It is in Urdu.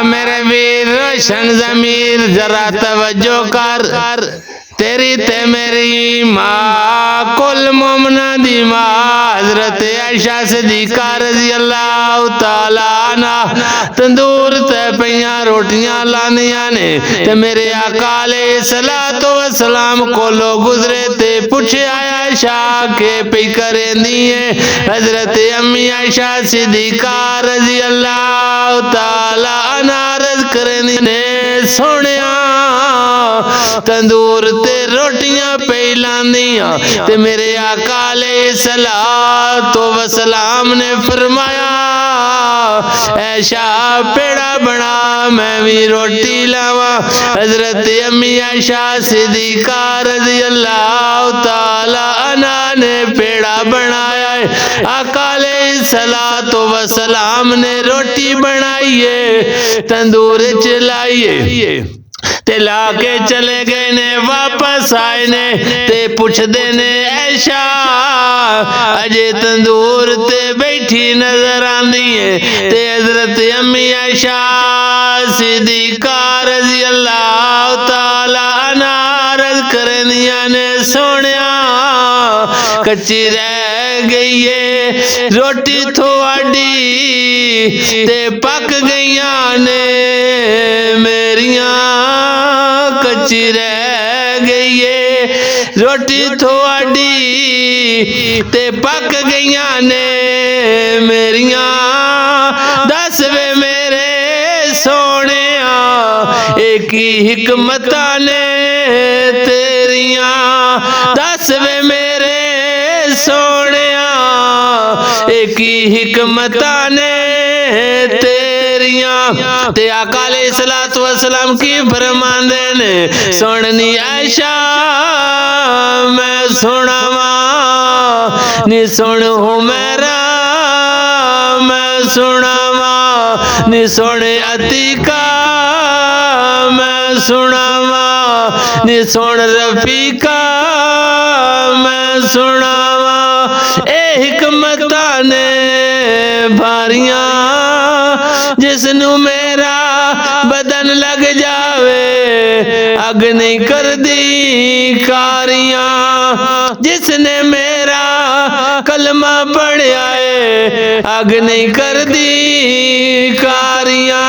میرے ویر روشن ضمیر ذرا توجہ کر تیری تے میری ماں کل مومنہ دی ماں حضرت عائشہ صدیقہ رضی اللہ تعالیٰ عنہ تندور تے پیاں روٹیاں لانیاں نے تے میرے آقا علیہ السلام کو لو گزرے تے پوچھے عائشہ کے پی کریں دیئے حضرت امی عائشہ صدیقہ رضی اللہ تعالیٰ عنہ عرض کریں دیئے سونیاں تندور تے روٹیاں پہلان دیاں تے میرے آقا علیہ السلام نے فرمایا عائشہ پیڑا بنا میں بھی روٹی لاواں حضرت امی عائشہ صدیقہ رضی اللہ تعالیٰ عنہ نے پیڑا بنایا ہے آقا علیہ السلام نے روٹی بنائیے تندور چلائیے تے لا کے چلے گئے نے واپس آئے نے تے پوچھ دینے عائشہ اجے تندور تے بیٹھی نظر آندی ہے تے حضرت امی عائشہ صدیقہ رضی اللہ تعالیٰ عنہ عرض کرنیاں نے سونیا کچی رہ گئی ہے روٹی تھوڑی تے پک گئیاں نے میریاں کچی رہ گئی ہے روٹی تھوڑی تے پک گئیاں نے میریاں دس وے میرے سونیاں ایک ہی حکمتاں نے تیریاں دس وے میرے سونیاں ایک ہی حکمتاں نے تے آقا علیہ السلام کی فرمان دینے سننی عائشہ میں سناواں نی سن ہوں میرا میں سناواں نی سن عتیقہ میں سناواں نی سن رفیقہ میں سناواں اے حکمتاں نے بھاریاں جس نو میرا بدن لگ جاوے اگ نہیں کر دی کاریاں جس نے میرا کلمہ پڑھیا ہے اگ نہیں کر دی کاریاں